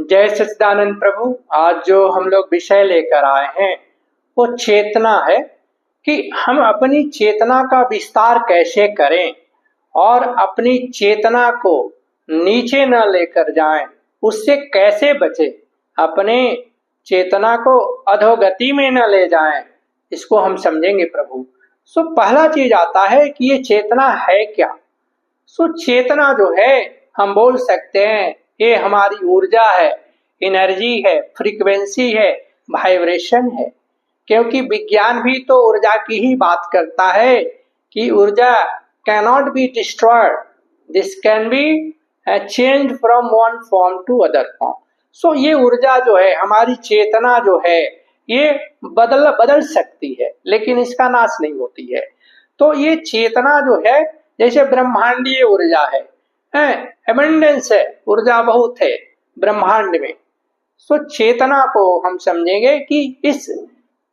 जय सच्चिदानंद प्रभु। आज जो हम लोग विषय लेकर आए हैं वो चेतना है कि हम अपनी चेतना का विस्तार कैसे करें और अपनी चेतना को नीचे न लेकर जाएं, उससे कैसे बचें, अपने चेतना को अधोगति में न ले जाएं, इसको हम समझेंगे प्रभु। सो पहला चीज आता है कि ये चेतना है क्या। सो चेतना जो है हम बोल सकते हैं ये हमारी ऊर्जा है, एनर्जी है, फ्रीक्वेंसी है, वाइब्रेशन है। क्योंकि विज्ञान भी तो ऊर्जा की ही बात करता है कि ऊर्जा cannot be destroyed, this can be change from one form to other form. So ये ऊर्जा जो है, हमारी चेतना जो है, ये बदल सकती है लेकिन इसका नाश नहीं होती है। तो ये चेतना जो है जैसे ब्रह्मांडीय ऊर्जा है, एबंडेंस है, ऊर्जा बहुत है ब्रह्मांड में। सो चेतना को हम समझेंगे कि इस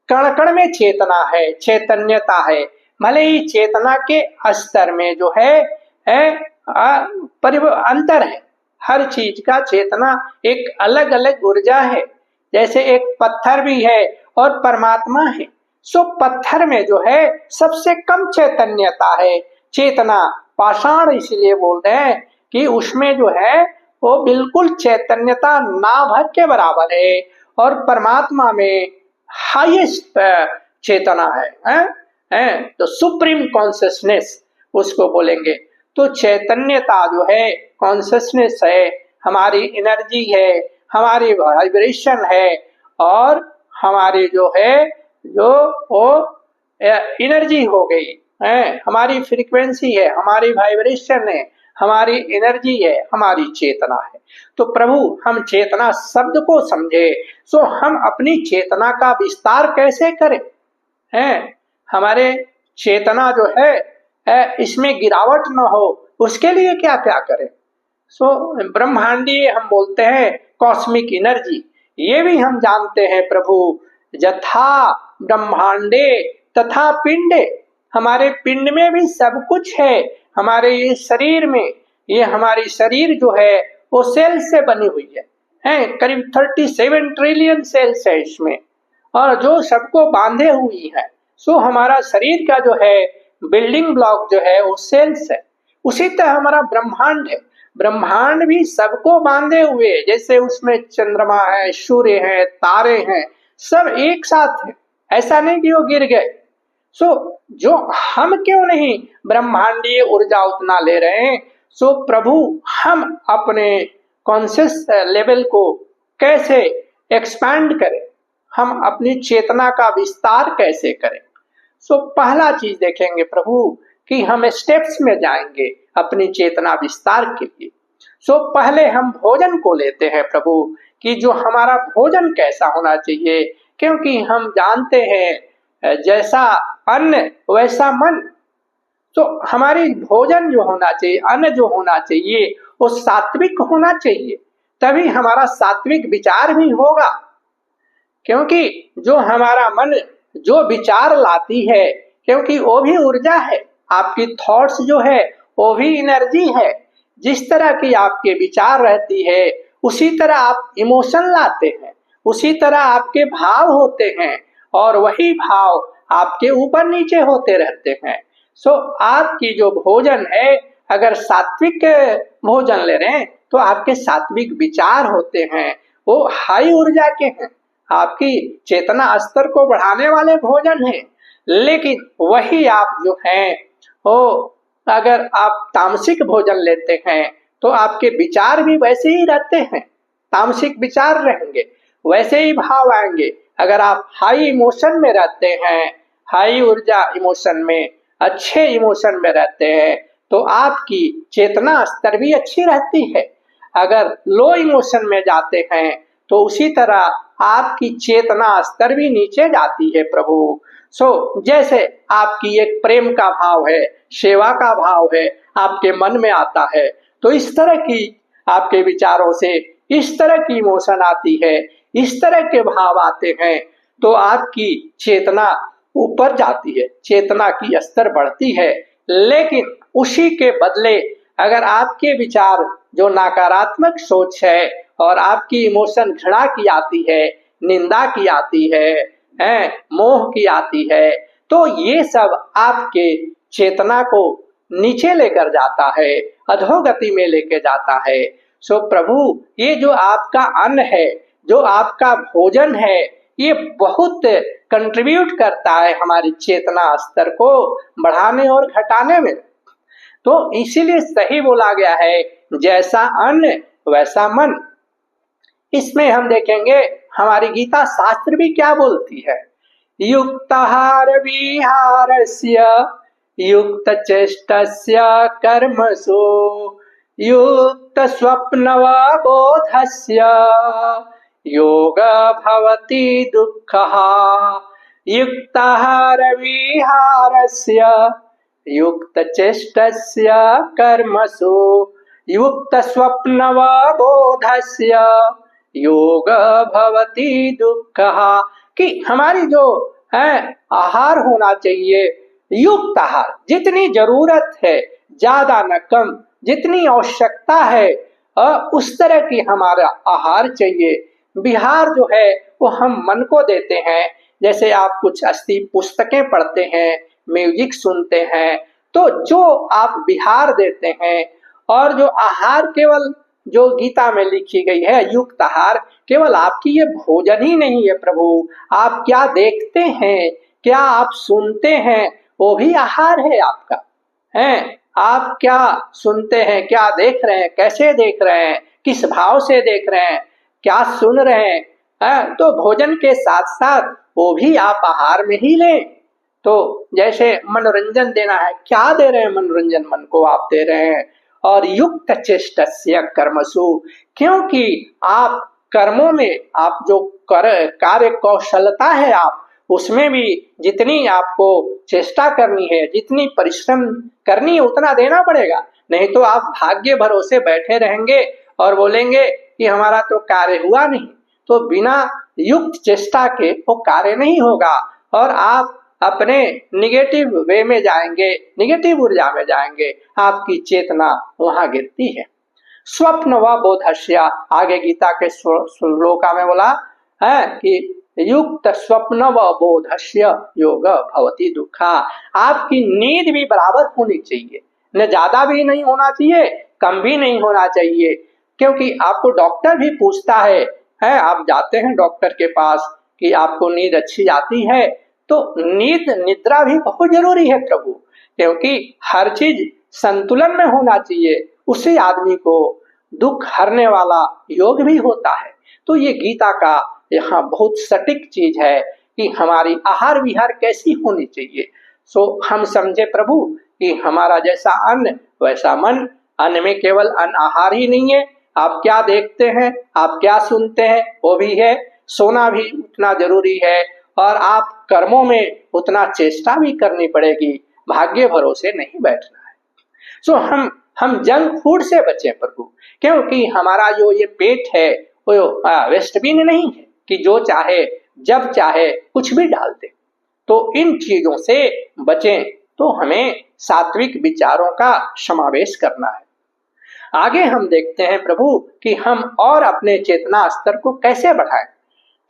कण कण में चेतना है, चैतन्यता है। भले ही चेतना के स्तर में जो है अंतर है, हर चीज का चेतना एक अलग अलग ऊर्जा है। जैसे एक पत्थर भी है और परमात्मा है। सो पत्थर में जो है सबसे कम चैतन्यता है, चेतना पाषाण इसलिए बोलते हैं कि उसमें जो है वो बिल्कुल चैतन्यता ना भर के बराबर है, और परमात्मा में हाईएस्ट चेतना है तो सुप्रीम कॉन्शियसनेस उसको बोलेंगे। तो चैतन्यता जो है, कॉन्शियसनेस है, हमारी एनर्जी है, हमारी वाइब्रेशन है, और हमारी जो है जो वो एनर्जी हो गई है, हमारी फ्रीक्वेंसी है, हमारी वाइब्रेशन है, हमारी एनर्जी है, हमारी चेतना है। तो प्रभु हम चेतना शब्द को समझे, सो हम अपनी चेतना का विस्तार कैसे करें हैं। हमारे चेतना जो है इसमें गिरावट न हो, उसके लिए क्या क्या करें। सो ब्रह्मांडीय हम बोलते हैं कॉस्मिक एनर्जी, ये भी हम जानते हैं प्रभु। यथा ब्रह्मांडे तथा पिंडे, हमारे पिंड में भी सब कुछ है। हमारे ये शरीर में, ये हमारी शरीर जो है वो सेल से बनी हुई है करीब 37 ट्रिलियन सेल्स है इसमें, और जो सबको बांधे हुई है। सो हमारा शरीर का जो है बिल्डिंग ब्लॉक जो है वो सेल्स है। उसी तरह हमारा ब्रह्मांड है, ब्रह्मांड भी सबको बांधे हुए, जैसे उसमें चंद्रमा है, सूर्य है, तारे हैं, सब एक साथ है, ऐसा नहीं कि वो गिर गए। सो जो हम क्यों नहीं ब्रह्मांडीय ऊर्जा उतना ले रहे हैं। सो प्रभु हम अपने कॉन्शियस लेवल को कैसे एक्सपैंड करें, हम अपनी चेतना का विस्तार कैसे करें। सो पहला चीज देखेंगे प्रभु कि हम स्टेप्स में जाएंगे अपनी चेतना विस्तार के लिए। सो पहले हम भोजन को लेते हैं प्रभु कि जो हमारा भोजन कैसा होना चाहिए, क्योंकि हम जानते हैं जैसा अन्न वैसा मन। तो हमारी भोजन जो होना चाहिए, अन्न जो होना चाहिए वो सात्विक होना चाहिए, तभी हमारा सात्विक विचार भी होगा। क्योंकि जो हमारा मन जो विचार लाती है, क्योंकि वो भी ऊर्जा है, आपकी थॉट्स जो है वो भी एनर्जी है। जिस तरह की आपके विचार रहती है उसी तरह आप इमोशन लाते हैं, उसी तरह आपके भाव होते हैं, और वही भाव आपके ऊपर नीचे होते रहते हैं। सो आपकी जो भोजन है, अगर सात्विक भोजन ले रहे हैं तो आपके सात्विक विचार होते हैं, वो हाई ऊर्जा के हैं, आपकी चेतना स्तर को बढ़ाने वाले भोजन हैं। लेकिन वही आप जो हैं वो अगर आप तामसिक भोजन लेते हैं तो आपके विचार भी वैसे ही रहते हैं, तामसिक विचार रहेंगे, वैसे ही भाव आएंगे। अगर आप हाई इमोशन में रहते हैं, हाई ऊर्जा इमोशन में, अच्छे इमोशन में रहते हैं, तो आपकी चेतना स्तर भी अच्छी रहती है। अगर लो इमोशन में जाते हैं तो उसी तरह आपकी चेतना स्तर भी नीचे जाती है प्रभु। सो जैसे आपकी एक प्रेम का भाव है, सेवा का भाव है, आपके मन में आता है, तो इस तरह की आपके विचारों से इस तरह की इमोशन आती है, इस तरह के भाव आते हैं, तो आपकी चेतना ऊपर जाती है, चेतना की स्तर बढ़ती है। लेकिन उसी के बदले अगर आपके विचार जो नकारात्मक सोच है और आपकी इमोशन घृणा की आती है, निंदा की आती है, मोह की आती है, तो ये सब आपके चेतना को नीचे लेकर जाता है, अधोगति में लेके जाता है। सो प्रभु, ये जो आपका अन्न है, जो आपका भोजन है, ये बहुत कंट्रीब्यूट करता है हमारी चेतना स्तर को बढ़ाने और घटाने में। तो इसीलिए सही बोला गया है, जैसा अन्न वैसा मन। इसमें हम देखेंगे हमारी गीता शास्त्र भी क्या बोलती है। युक्ताहार विहारस्य युक्त चेष्टस्य कर्मसु युक्त स्वप्नवबोधस्य योग भवति दुःखः। युक्ताहार विहारस्य युक्त चेष्टस्य कर्मसु युक्त स्वप्नवबोधस्य योग भवति दुःखः। कि हमारी जो है आहार होना चाहिए युक्त आहार, जितनी जरूरत है ज्यादा न कम, जितनी आवश्यकता है उस तरह की हमारा आहार चाहिए। विहार जो है वो हम मन को देते हैं। जैसे आप कुछ अस्ति पुस्तकें पढ़ते हैं, म्यूजिक सुनते हैं, तो जो आप विहार देते हैं, और जो आहार केवल जो गीता में लिखी गई है युक्त आहार, केवल आपकी ये भोजन ही नहीं है प्रभु, आप क्या देखते हैं, क्या आप सुनते हैं, वो भी आहार है आपका। हैं आप क्या सुनते हैं, क्या देख रहे हैं, कैसे देख रहे हैं, किस भाव से देख रहे हैं, क्या सुन रहे हैं, तो भोजन के साथ साथ वो भी आप आहार में ही लें। तो जैसे मनोरंजन देना है, क्या दे रहे हैं मनोरंजन, मन को आप दे रहे हैं। और युक्त चेष्टस्य कर्मसु, क्योंकि आप कर्मों में आप जो कार्य कौशलता है आप उसमें भी जितनी आपको चेष्टा करनी है, जितनी परिश्रम करनी है, उतना देना पड़ेगा। नहीं तो आप भाग्य भरोसे बैठे रहेंगे और बोलेंगे कि हमारा तो कार्य हुआ नहीं। तो बिना युक्त चेष्टा के वो कार्य नहीं होगा और आप अपने निगेटिव वे में जाएंगे, निगेटिव ऊर्जा में जाएंगे, आपकी चेतना वहां गिरती है। स्वप्न व बोधस्य, आगे गीता के श्लोका में बोला है कि युक्त स्वप्न व बोधस्य योग भवति दुःखा। आपकी नींद भी बराबर होनी चाहिए, न ज्यादा भी नहीं होना चाहिए, कम भी नहीं होना चाहिए। क्योंकि आपको डॉक्टर भी पूछता है आप जाते हैं डॉक्टर के पास कि आपको नींद अच्छी आती है, तो नींद निद्रा भी बहुत जरूरी है प्रभु, क्योंकि हर चीज संतुलन में होना चाहिए, उसी आदमी को दुख हरने वाला योग भी होता है। तो ये गीता का यहाँ बहुत सटीक चीज है कि हमारी आहार विहार कैसी होनी चाहिए। सो हम समझे प्रभु कि हमारा जैसा अन्न वैसा मन। अन्न में केवल अन्न आहार ही नहीं है, आप क्या देखते हैं, आप क्या सुनते हैं वो भी है। सोना भी उतना जरूरी है और आप कर्मों में उतना चेष्टा भी करनी पड़ेगी, भाग्य भरोसे नहीं बैठना है। सो हम जंक फूड से बचें प्रभु, क्योंकि हमारा जो ये पेट है वो वेस्टबिन नहीं है कि जो चाहे जब चाहे कुछ भी डाल दे। तो इन चीजों से बचें, तो हमें सात्विक विचारों का समावेश करना है। आगे हम देखते हैं प्रभु कि हम और अपने चेतना स्तर को कैसे बढ़ाएं।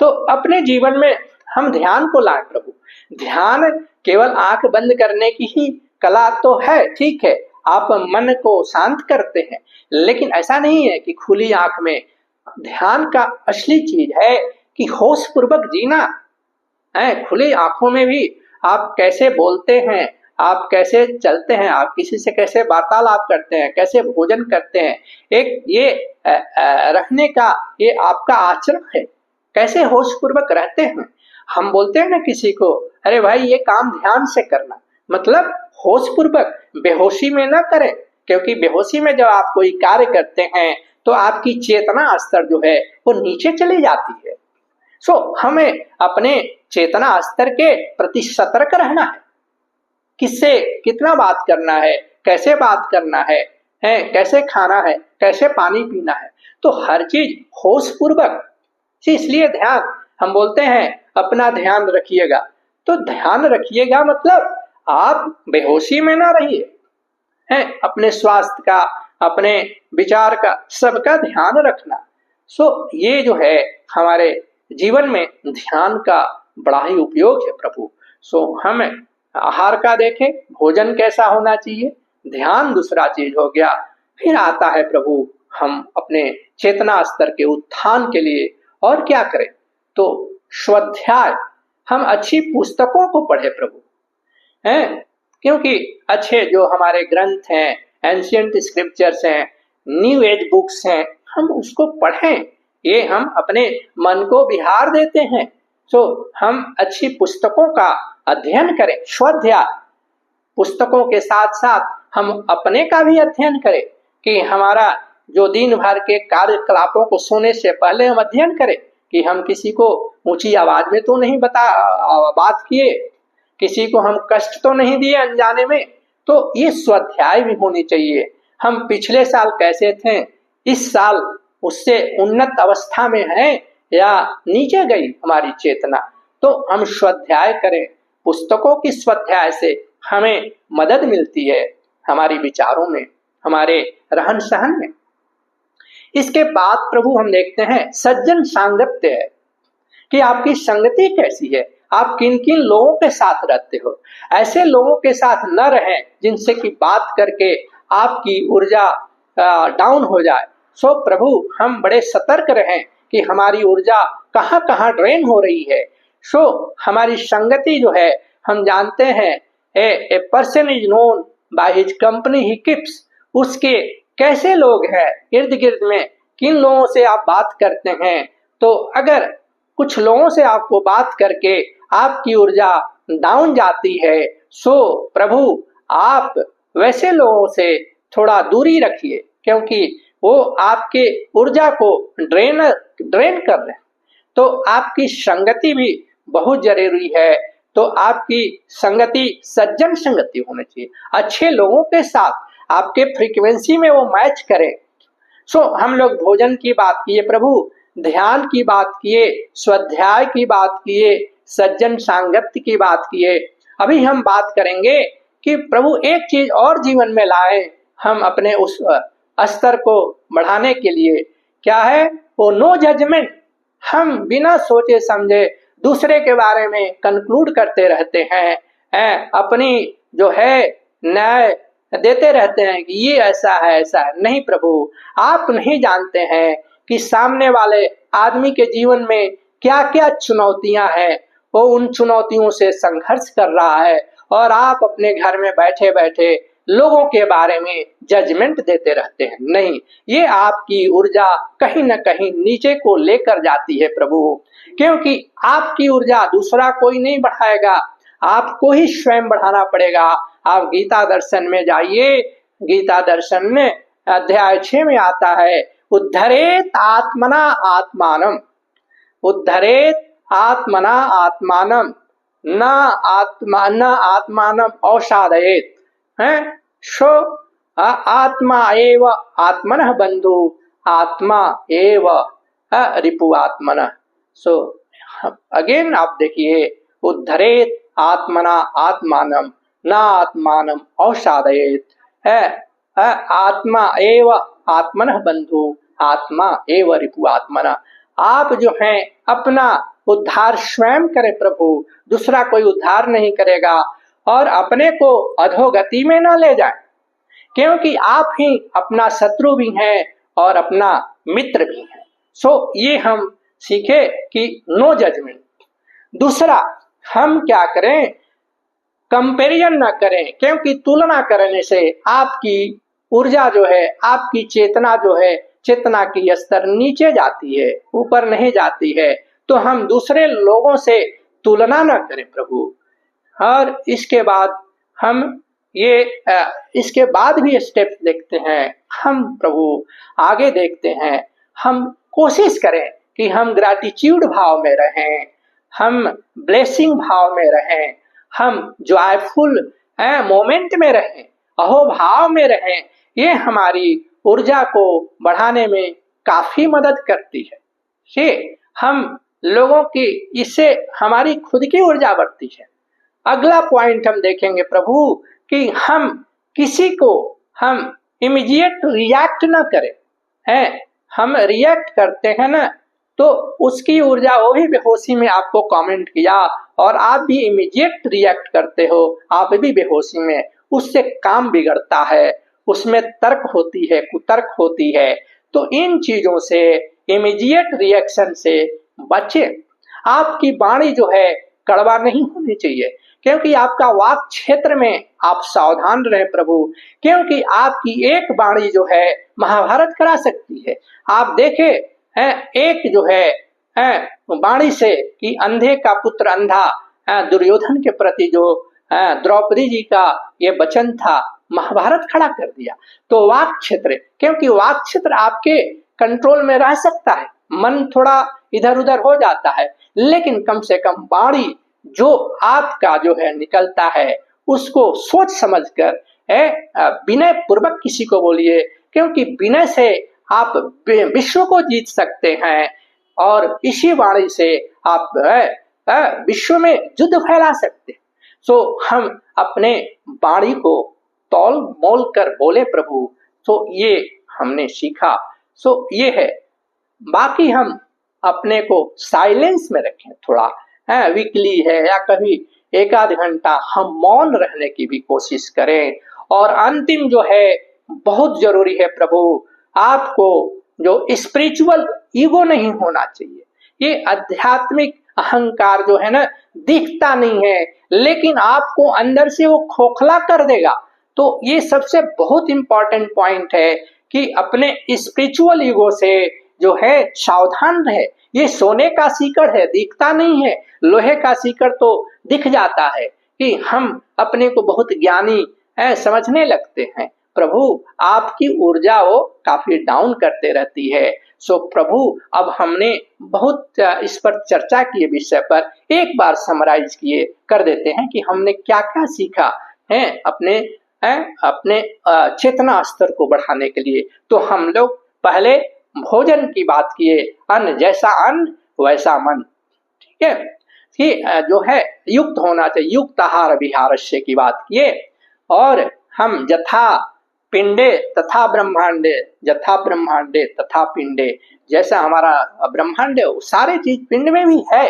तो अपने जीवन में हम ध्यान को लाएं प्रभु। ध्यान केवल आंख बंद करने की ही कला तो है, ठीक है, आप मन को शांत करते हैं, लेकिन ऐसा नहीं है कि खुली आंख में। ध्यान का असली चीज है कि होश पूर्वक जीना है। खुली आंखों में भी आप कैसे बोलते हैं, आप कैसे चलते हैं, आप किसी से कैसे वार्तालाप करते हैं, कैसे भोजन करते हैं, एक ये रहने का ये आपका आचरण है, कैसे होश पूर्वक रहते हैं। हम बोलते हैं ना किसी को, अरे भाई ये काम ध्यान से करना, मतलब होश पूर्वक, बेहोशी में ना करें, क्योंकि बेहोशी में जब आप कोई कार्य करते हैं तो आपकी चेतना स्तर जो है वो नीचे चली जाती है। सो हमें अपने चेतना स्तर के प्रति सतर्क रहना है, किससे कितना बात करना है, कैसे बात करना है, कैसे खाना है, कैसे पानी पीना है, तो हर चीज होश पूर्वक। इसलिए ध्यान, हम बोलते हैं अपना ध्यान रखिएगा, तो ध्यान रखिएगा मतलब आप बेहोशी में ना रहिए, अपने स्वास्थ्य का अपने विचार का, सबका ध्यान रखना। सो ये जो है हमारे जीवन में ध्यान का बड़ा ही उपयोग है प्रभु। सो हम आहार का देखें, भोजन कैसा होना चाहिए, ध्यान दूसरा चीज हो गया। फिर आता है प्रभु हम अपने चेतना स्तर के उत्थान के लिए और क्या करें, तो स्वाध्याय, हम अच्छी पुस्तकों को पढ़े प्रभु हैं, क्योंकि अच्छे जो हमारे ग्रंथ हैं, एंशिएंट स्क्रिप्चर्स हैं, न्यू एज बुक्स हैं, हम उसको पढ़ें। ये हम अपने मन को विहार देते हैं। सो हम अच्छी पुस्तकों का अध्ययन करें, स्वाध्याय। पुस्तकों के साथ साथ हम अपने का भी अध्ययन करें कि हमारा जो दिन भर के कार्यकलापों को सोने से पहले हम अध्ययन करें कि हम किसी को ऊंची आवाज में तो नहीं बात किए, किसी को हम कष्ट तो नहीं दिए अनजाने में। तो ये स्वाध्याय भी होनी चाहिए। हम पिछले साल कैसे थे, इस साल उससे उन्नत अवस्था में हैं या नीचे गई हमारी चेतना, तो हम स्वाध्याय करें। पुस्तकों की स्वाध्याय से हमें मदद मिलती है हमारी विचारों में, हमारे रहन सहन में। इसके बाद प्रभु हम देखते हैं सज्जन सांगत्य है कि आपकी संगति कैसी है, आप किन किन लोगों के साथ रहते हो। ऐसे लोगों के साथ न रहें जिनसे कि बात करके आपकी ऊर्जा डाउन हो जाए। सो प्रभु हम बड़े सतर्क रहें कि हमारी ऊर्जा कहाँ कहाँ ड्रेन हो रही है। सो हमारी संगति जो है, हम जानते हैं a person is known by his company he keeps. उसके कैसे लोग हैं इर्द गिर्द में, किन लोगों से आप बात करते हैं। तो अगर कुछ लोगों से आपको बात करके आपकी ऊर्जा डाउन जाती है, सो प्रभु आप वैसे लोगों से थोड़ा दूरी रखिए, क्योंकि वो आपके ऊर्जा को ड्रेन कर रहे हैं। तो आपकी संगति भी बहुत जरूरी है। तो आपकी संगति सज्जन संगति होनी चाहिए, अच्छे लोगों के साथ आपके फ्रीक्वेंसी में वो मैच करें। सो हम लोग भोजन की बात किए प्रभु, ध्यान की बात किए, स्वाध्याय की बात किए, सज्जन सांगत्य की बात किए। अभी हम बात करेंगे कि प्रभु एक चीज और जीवन में लाए हम अपने उस स्तर को बढ़ाने के लिए। क्या है वो? No judgement. हम बिना सोचे समझे दूसरे के बारे में कंक्लूड करते रहते हैं, अपनी जो है न्याय देते रहते हैं कि ये ऐसा है ऐसा है। नहीं प्रभु, आप नहीं जानते हैं कि सामने वाले आदमी के जीवन में क्या क्या चुनौतियां हैं। वो उन चुनौतियों से संघर्ष कर रहा है और आप अपने घर में बैठे बैठे लोगों के बारे में जजमेंट देते रहते हैं। नहीं, ये आपकी ऊर्जा कहीं न कहीं नीचे को लेकर जाती है प्रभु, क्योंकि आपकी ऊर्जा दूसरा कोई नहीं बढ़ाएगा, आपको ही स्वयं बढ़ाना पड़ेगा। आप गीता दर्शन में जाइए, गीता दर्शन में अध्याय 6 में आता है, उद्धरेत आत्मना आत्मानम, उद्धरेत आत्मना आत्मानम, न आत्मानम अवसादयेत है। सो आत्मा एव आत्मनः बंधु, आत्मा एव रिपु आत्मनः। सो अगेन आप देखिए, उद्धरेत आत्मना आत्मानम न आत्मानम अवसादयेत है। आत्मा एव आत्मनः बंधु, आत्मा एव रिपु आत्मनः। आप जो हैं अपना उद्धार स्वयं करें प्रभु, दूसरा कोई उद्धार नहीं करेगा। और अपने को अधोगति में न ले जाए, क्योंकि आप ही अपना शत्रु भी हैं और अपना मित्र भी हैं। सो ये हम सीखे कि नो जजमेंट। दूसरा, हम क्या करें? कंपैरिजन ना करें, क्योंकि तुलना करने से आपकी ऊर्जा जो है, आपकी चेतना जो है, चेतना की स्तर नीचे जाती है, ऊपर नहीं जाती है। तो हम दूसरे लोगों से तुलना ना करें प्रभु। और इसके बाद हम इसके बाद भी स्टेप देखते हैं। हम प्रभु आगे देखते हैं, हम कोशिश करें कि हम ग्रैटिट्यूड भाव में रहें, हम ब्लेसिंग भाव में रहें, हम जॉयफुल मोमेंट में रहें, अहोभाव में रहें। ये हमारी ऊर्जा को बढ़ाने में काफी मदद करती है। ये हम लोगों की, इससे हमारी खुद की ऊर्जा बढ़ती है। अगला पॉइंट हम देखेंगे प्रभु कि हम किसी को हम इमीडिएट रिएक्ट ना करें। हैं, हम रिएक्ट करते हैं ना, तो उसकी ऊर्जा, वो भी बेहोशी में आपको कमेंट किया और आप भी इमीडिएट रिएक्ट करते हो, आप भी बेहोशी में, उससे काम बिगड़ता है, उसमें तर्क होती है, कुतर्क होती है। तो इन चीजों से, इमीडिएट रिएक्शन से बचे। आपकी वाणी जो है कड़वा नहीं होनी चाहिए, क्योंकि आपका वाक क्षेत्र में आप सावधान रहे प्रभु, क्योंकि आपकी एक वाणी जो है महाभारत करा सकती है। आप देखे हैं, एक जो है वाणी से कि अंधे का पुत्र अंधा, दुर्योधन के प्रति जो द्रौपदी जी का ये वचन था, महाभारत खड़ा कर दिया। तो वाक क्षेत्र, क्योंकि वाक क्षेत्र आपके कंट्रोल में रह सकता है, मन थोड़ा इधर उधर हो जाता है, लेकिन कम से कम वाणी जो आपका जो है निकलता है, उसको सोच समझकर विनय पूर्वक किसी को बोलिए, क्योंकि विनय से आप विश्व को जीत सकते हैं और इसी वाणी से आप विश्व में युद्ध फैला सकते हैं। सो हम अपने वाणी को तौल मोल कर बोले प्रभु, तो ये हमने सीखा। सो ये है, बाकी हम अपने को साइलेंस में रखें थोड़ा, वीकली है या कभी एक आध घंटा हम मौन रहने की भी कोशिश करें। और अंतिम जो है बहुत जरूरी है प्रभु, आपको जो स्पिरिचुअल ईगो नहीं होना चाहिए। ये आध्यात्मिक अहंकार जो है ना, दिखता नहीं है, लेकिन आपको अंदर से वो खोखला कर देगा। तो ये सबसे बहुत इंपॉर्टेंट पॉइंट है कि अपने स्पिरिचुअल ईगो से जो है सावधान रहे। ये सोने का सीकड़ है, दिखता नहीं है। लोहे का सीकड़ तो दिख जाता है कि हम अपने को बहुत ज्ञानी समझने लगते हैं। प्रभु आपकी ऊर्जा वो काफी डाउन करते रहती है। सो प्रभु, अब हमने बहुत इस पर चर्चा की विषय पर, एक बार समराइज किए कर देते हैं कि हमने क्या क्या सीखा है अपने चेतना स्तर को बढ़ाने के लिए। तो हम लोग पहले भोजन की बात किए, अन्न जैसा अन्न वैसा मन, ठीक है, कि जो है युक्त होना चाहिए, युक्त आहार विहारस्य की बात किए। और हम यथा पिंडे तथा ब्रह्मांडे, यथा ब्रह्मांडे तथा पिंडे, जैसा हमारा ब्रह्मांड है सारे चीज पिंड में भी है।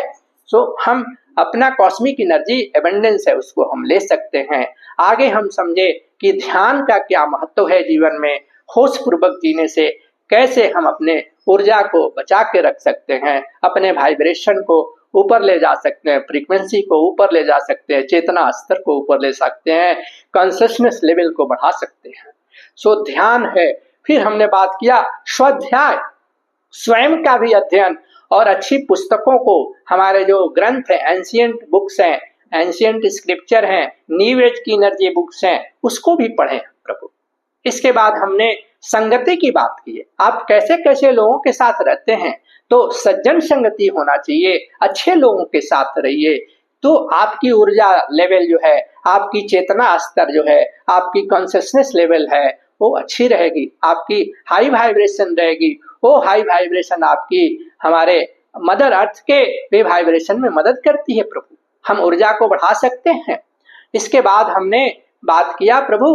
सो हम अपना कॉस्मिक एनर्जी एबंडेंस है, उसको हम ले सकते हैं। आगे हम समझे कि ध्यान का क्या महत्व है जीवन में, होश पूर्वक जीने से कैसे हम अपने ऊर्जा को बचा के रख सकते हैं, अपने वाइब्रेशन को ऊपर ले जा सकते हैं, फ्रीक्वेंसी को ऊपर ले जा सकते हैं, चेतना स्तर को ऊपर ले सकते हैं, कॉन्शियसनेस लेवल को बढ़ा सकते हैं। सो ध्यान है। फिर हमने बात किया स्वाध्याय, स्वयं का भी अध्ययन, और अच्छी पुस्तकों को, हमारे जो ग्रंथ है, एंशिएंट बुक्स हैं, एंशिएंट स्क्रिप्चर हैं, न्यू एज की एनर्जी बुक्स हैं, उसको भी पढ़ें प्रभु। इसके बाद हमने संगति की बात की है, आप कैसे कैसे लोगों के साथ रहते हैं। तो सज्जन संगति होना चाहिए, अच्छे लोगों के साथ रहिए, तो आपकी ऊर्जा लेवल जो है, आपकी चेतना स्तर जो है, आपकी कॉन्शियसनेस लेवल है, वो अच्छी रहेगी, आपकी हाई वाइब्रेशन रहेगी। वो हाई वाइब्रेशन आपकी हमारे मदर अर्थ के वे वाइब्रेशन में मदद करती है प्रभु, हम ऊर्जा को बढ़ा सकते हैं। इसके बाद हमने बात किया प्रभु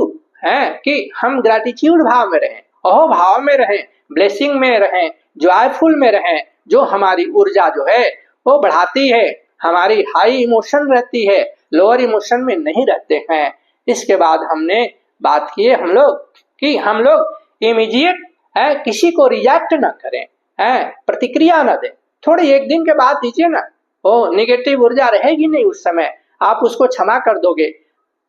है कि हम ग्रैटिट्यूड भाव में रहें, अहो भाव में रहें, ब्लेसिंग में रहें, जॉयफुल में रहें, जो हमारी ऊर्जा जो है वो बढ़ाती है, हमारी हाई इमोशन रहती है, लोअर इमोशन में नहीं रहते हैं। इसके बाद हमने बात की हम लोग कि हम लोग इमीडिएट किसी को रिएक्ट ना करें, प्रतिक्रिया ना दें, थोड़ी एक दिन के बाद दीजिए ना, वो निगेटिव ऊर्जा रहेगी नहीं, उस समय आप उसको क्षमा कर दोगे।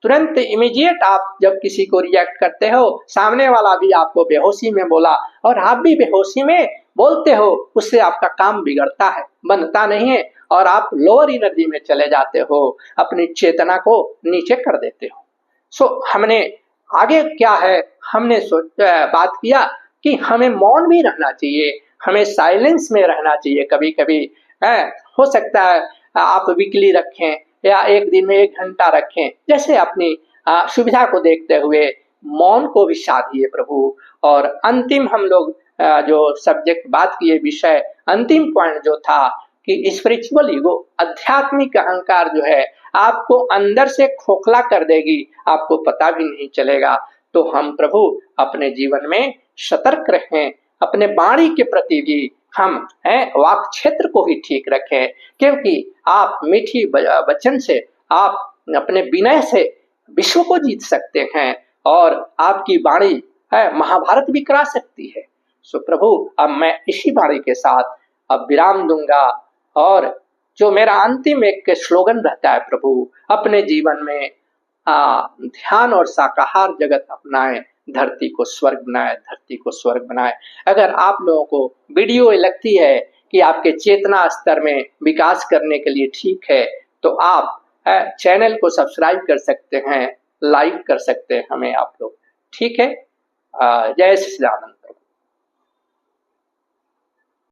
तुरंत इमीडिएट आप जब किसी को रिएक्ट करते हो, सामने वाला भी आपको बेहोशी में बोला और आप भी बेहोशी में बोलते हो, उससे आपका काम बिगड़ता है, बनता नहीं है, और आप लोअर एनर्जी में चले जाते हो, अपनी चेतना को नीचे कर देते हो। सो हमने आगे क्या है, हमने बात किया कि हमें मौन भी रहना चाहिए, हमें साइलेंस में रहना चाहिए। कभी कभी हो सकता है आप वीकली रखें या एक दिन में 1 घंटा रखें, जैसे अपनी सुविधा को देखते हुए मौन को भी साधिए प्रभु। और अंतिम हम लोग जो सब्जेक्ट बात किए, विषय अंतिम पॉइंट जो था कि स्पिरिचुअल ईगो, आध्यात्मिक अहंकार जो है आपको अंदर से खोखला कर देगी, आपको पता भी नहीं चलेगा। तो हम प्रभु अपने जीवन में सतर्क रहें, अपने वाणी के प्रति भी हम वाक क्षेत्र को ही ठीक रखें, क्योंकि आप मीठी वचन से, आप अपने विनय से विश्व को जीत सकते हैं और आपकी वाणी महाभारत भी करा सकती है। सो प्रभु अब मैं इसी वाणी के साथ अब विराम दूंगा, और जो मेरा अंतिम एक स्लोगन रहता है प्रभु, अपने जीवन में ध्यान और शाकाहार जगत अपनाएं, धरती को स्वर्ग बनाए, धरती को स्वर्ग बनाए। अगर आप लोगों को वीडियो लगती है कि आपके चेतना स्तर में विकास करने के लिए ठीक है, तो आप चैनल को सब्सक्राइब कर सकते हैं, लाइक कर सकते हैं हमें आप लोग, ठीक है। जय श्री राम।